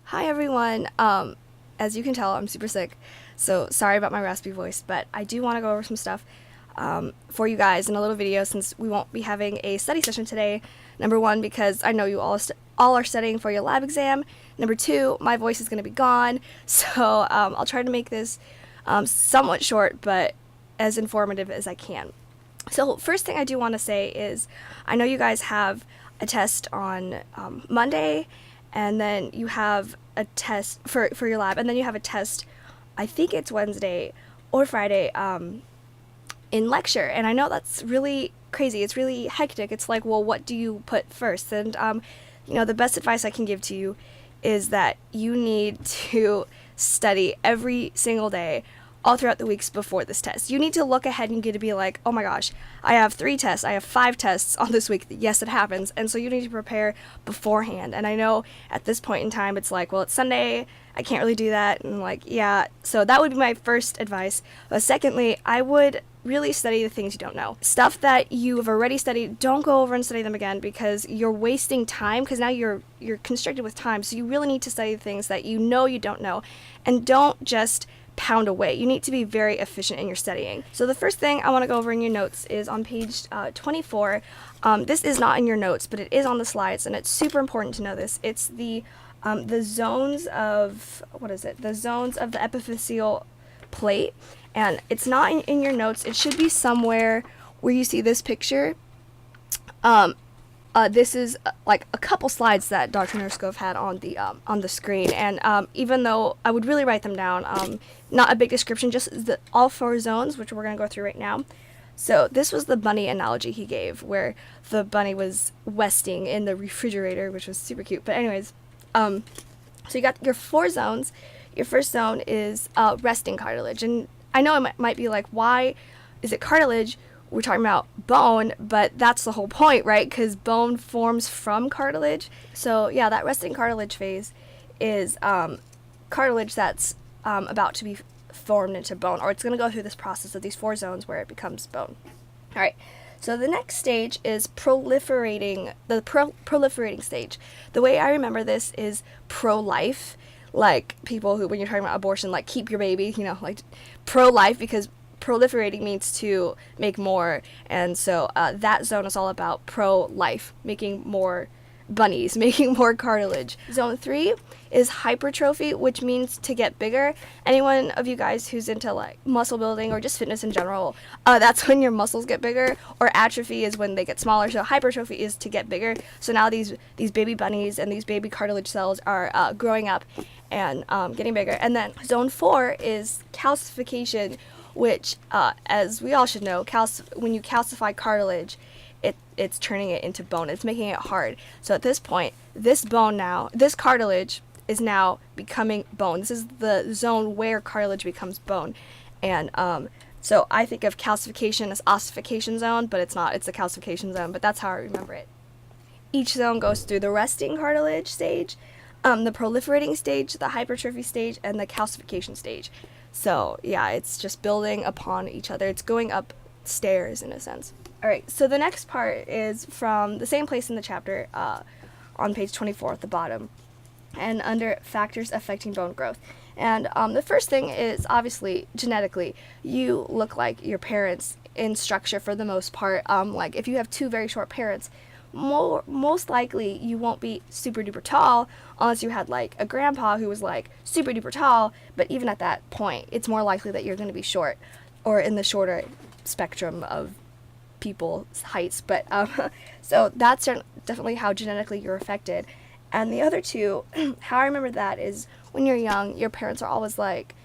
Hi everyone. As you can tell, I'm super sick, so sorry about my raspy voice, but I do want to go over some stuff for you guys in a little video since we won't be having a study session today. Number one, because I know you all are studying for your lab exam. Number two, my voice is going to be gone, so I'll try to make this somewhat short, but as informative as I can. So first thing I do want to say is I know you guys have a test on Monday, and then you have a test for your lab, and then you have a test, I think it's Wednesday or Friday, in lecture. And I know that's really crazy. It's really hectic. It's like, well, what do you put first? And the best advice I can give to you is that you need to study every single day all throughout the weeks before this test. You need to look ahead and you get to be like, oh my gosh, I have 3 tests, I have 5 tests on this week. Yes, it happens. And so you need to prepare beforehand. And I know at this point in time, it's like, well, it's Sunday, I can't really do that. And like, yeah, so that would be my first advice. But secondly, I would really study the things you don't know. Stuff that you've already studied, don't go over and study them again because you're wasting time, because now you're constricted with time. So you really need to study the things that you know you don't know. And don't just pound away. You need to be very efficient in your studying. So the first thing I want to go over in your notes is on page 24. This is not in your notes, but it is on the slides, and it's super important to know this. It's the zones of, the zones of the epiphyseal plate, and it's not in your notes. It should be somewhere where you see this picture. This is like a couple slides that Dr. Nerskov had on the screen, and even though I would really write them down, not a big description, just all 4 zones, which we're going to go through right now. So this was the bunny analogy he gave, where the bunny was westing in the refrigerator, which was super cute. But anyways, so you got your 4 zones. Your first zone is resting cartilage, and I know it might be like, why is it cartilage? We're talking about bone, but that's the whole point, right? Because bone forms from cartilage. So yeah, that resting cartilage phase is cartilage that's about to be formed into bone, or it's going to go through this process of these 4 zones where it becomes bone. All right. So the next stage is proliferating, the proliferating stage. The way I remember this is pro-life, like people who, when you're talking about abortion, like keep your baby, like pro-life, because proliferating means to make more, and so that zone is all about pro-life, making more bunnies, making more cartilage. Zone 3 is hypertrophy, which means to get bigger. Anyone of you guys who's into like muscle building or just fitness in general, that's when your muscles get bigger, or atrophy is when they get smaller. So hypertrophy is to get bigger. So now these baby bunnies and these baby cartilage cells are growing up and getting bigger. And then zone 4 is calcification, which, as we all should know, when you calcify cartilage, it's turning it into bone. It's making it hard. So at this point, this cartilage is now becoming bone. This is the zone where cartilage becomes bone. And so I think of calcification as ossification zone, but it's not. It's the calcification zone, but that's how I remember it. Each zone goes through the resting cartilage stage, the proliferating stage, the hypertrophy stage, and the calcification stage. So yeah, it's just building upon each other. It's going up stairs in a sense. All right, so the next part is from the same place in the chapter, on page 24 at the bottom, and under factors affecting bone growth. And the first thing is obviously genetically. You look like your parents in structure for the most part. Like if you have 2 very short parents, most likely you won't be super duper tall unless you had like a grandpa who was like super duper tall, but even at that point it's more likely that you're going to be short, or in the shorter spectrum of people's heights. But so that's definitely how genetically you're affected. And the other 2, how I remember that is when you're young, your parents are always like,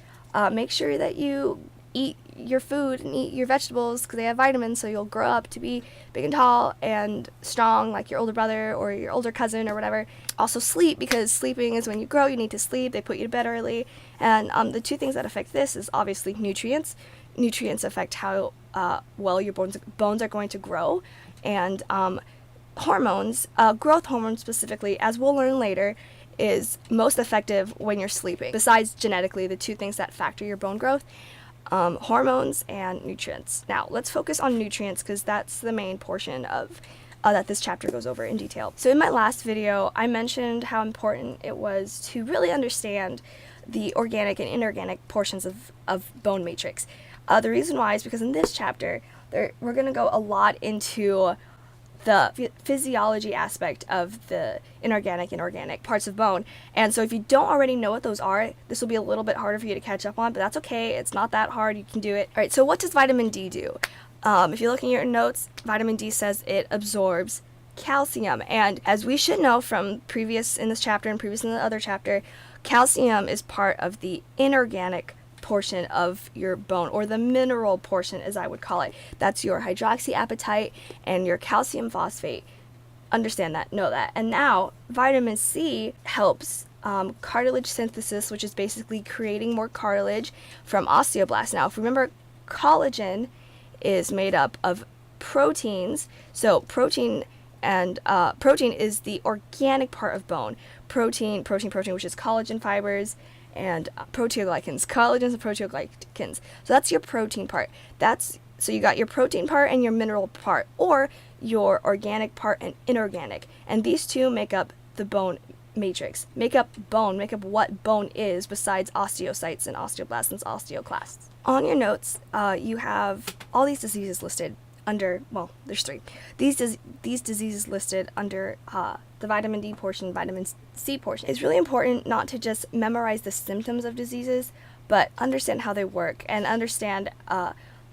make sure that you eat your food and eat your vegetables because they have vitamins, so you'll grow up to be big and tall and strong like your older brother or your older cousin or whatever. Also sleep, because sleeping is when you grow, you need to sleep. They put you to bed early. And the 2 things that affect this is obviously nutrients. Nutrients affect how well your bones are going to grow, and hormones, growth hormones specifically, as we'll learn later, is most effective when you're sleeping. Besides genetically, the 2 things that factor your bone growth, hormones and nutrients. Now let's focus on nutrients because that's the main portion of that this chapter goes over in detail. So in my last video, I mentioned how important it was to really understand the organic and inorganic portions of bone matrix. The reason why is because in this chapter, we're going to go a lot into the physiology aspect of the inorganic and organic parts of bone. And so if you don't already know what those are, this will be a little bit harder for you to catch up on, but that's okay. It's not that hard. You can do it. All right, so what does vitamin D do? If you're looking at your notes, vitamin D says it absorbs calcium. And as we should know from previous in this chapter and previous in the other chapter, calcium is part of the inorganic portion of your bone, or the mineral portion as I would call it. That's your hydroxyapatite and your calcium phosphate. Understand that, know that. And now vitamin C helps cartilage synthesis, which is basically creating more cartilage from osteoblasts. Now if you remember, collagen is made up of proteins. So protein is the organic part of bone. Protein, which is collagen fibers, and proteoglycans, collagens and proteoglycans. So that's your protein part. So you got your protein part and your mineral part, or your organic part and inorganic. And these two make up the bone matrix. Make up what bone is besides osteocytes and osteoblasts and osteoclasts. On your notes, you have all these diseases listed under, well, there's 3. These diseases listed under the vitamin D portion, vitamin C portion. It's really important not to just memorize the symptoms of diseases, but understand how they work and understand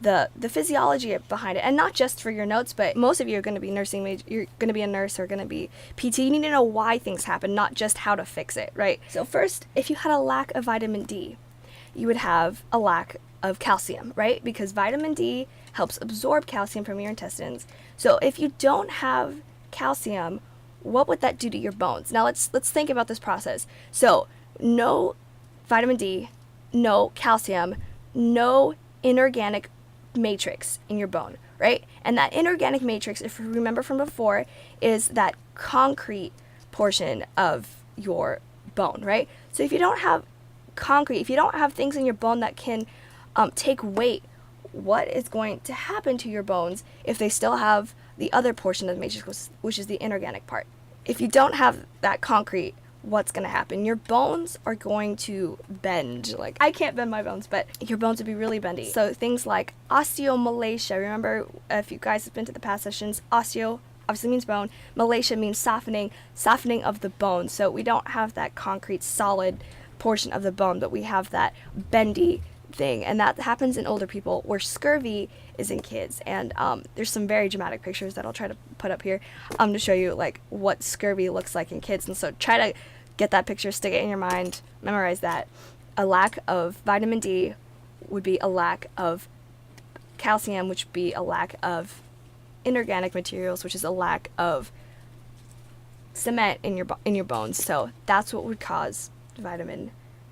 the physiology behind it. And not just for your notes, but most of you are going to be you're going to be a nurse or going to be PT. You need to know why things happen, not just how to fix it, right? So first, if you had a lack of vitamin D, you would have a lack of calcium, right? Because vitamin D helps absorb calcium from your intestines. So if you don't have calcium, what would that do to your bones? Now let's think about this process. So no vitamin D, no calcium, no inorganic matrix in your bone, right? And that inorganic matrix, if you remember from before, is that concrete portion of your bone, right? So if you don't have concrete, if you don't have things in your bone that can take weight, what is going to happen to your bones if they still have the other portion of the matrix, which is the inorganic part? If you don't have that concrete, what's going to happen? Your bones are going to bend. Like, I can't bend my bones, but your bones would be really bendy. So things like osteomalacia. Remember, if you guys have been to the past sessions, osteo obviously means bone. Malacia means softening of the bone. So we don't have that concrete, solid portion of the bone, but we have that bendy thing, and that happens in older people, where scurvy is in kids. And there's some very dramatic pictures that I'll try to put up here to show you like what scurvy looks like in kids. And so try to get that picture, stick it in your mind, memorize that. A lack of vitamin D would be a lack of calcium, which would be a lack of inorganic materials, which is a lack of cement in your bones. So that's what would cause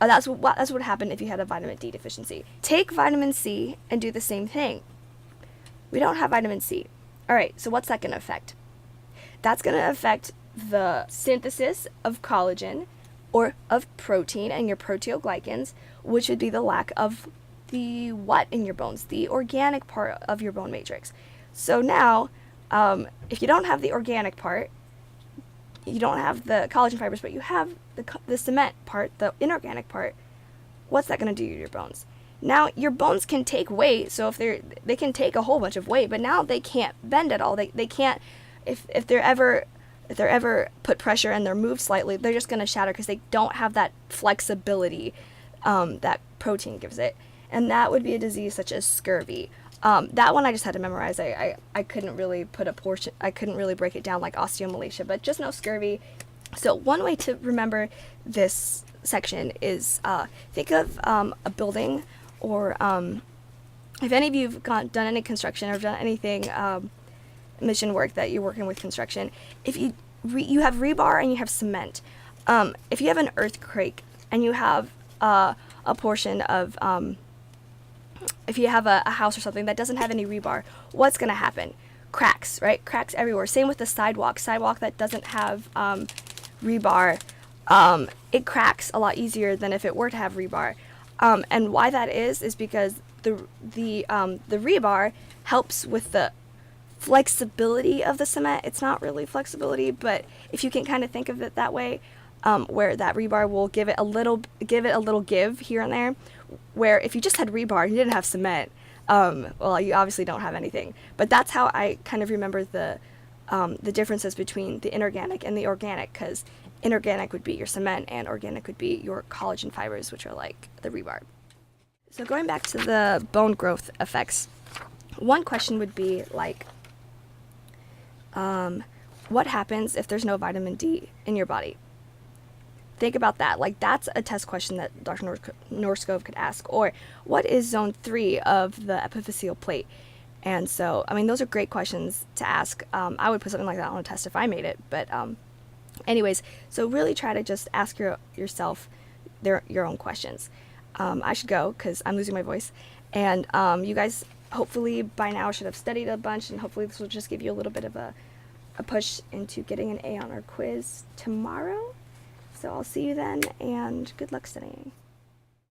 that's what would happen if you had a vitamin D deficiency. Take vitamin C and do the same thing. We don't have vitamin C. All right, so what's that going to affect? That's going to affect the synthesis of collagen or of protein and your proteoglycans, which would be the lack of the what in your bones? The organic part of your bone matrix. So now, if you don't have the organic part, you don't have the collagen fibers, but you have the cement part, the inorganic part, what's that going to do to your bones? Now, your bones can take weight, so if they can take a whole bunch of weight, but now they can't bend at all. They can't, if they're ever put pressure and they're moved slightly, they're just going to shatter because they don't have that flexibility that protein gives it. And that would be a disease such as scurvy. That one I just had to memorize. I couldn't really I couldn't really break it down like osteomalacia, but just know scurvy. So one way to remember this section is think of a building, or if any of you have done any construction or done anything mission work that you're working with construction, if you have rebar and you have cement, if you have an earthquake and you have a portion of if you have a house or something that doesn't have any rebar, what's going to happen? Cracks, right? Cracks everywhere. Same with the sidewalk that doesn't have rebar. It cracks a lot easier than if it were to have rebar. And why that is because the rebar helps with the flexibility of the cement. It's not really flexibility, but if you can kind of think of it that way, where that rebar will give it a little give here and there, where if you just had rebar and you didn't have cement, well, you obviously don't have anything. But that's how I kind of remember the differences between the inorganic and the organic, because inorganic would be your cement and organic would be your collagen fibers, which are like the rebar. So going back to the bone growth effects, one question would be like, what happens if there's no vitamin D in your body? Think about that. Like, that's a test question that Dr. Norskov could ask. Or, what is zone 3 of the epiphyseal plate? And so, I mean, those are great questions to ask. I would put something like that on a test if I made it. But anyways, so really try to just ask yourself your own questions. I should go because I'm losing my voice. And you guys hopefully by now should have studied a bunch, and hopefully this will just give you a little bit of a push into getting an A on our quiz tomorrow. So I'll see you then, and good luck studying.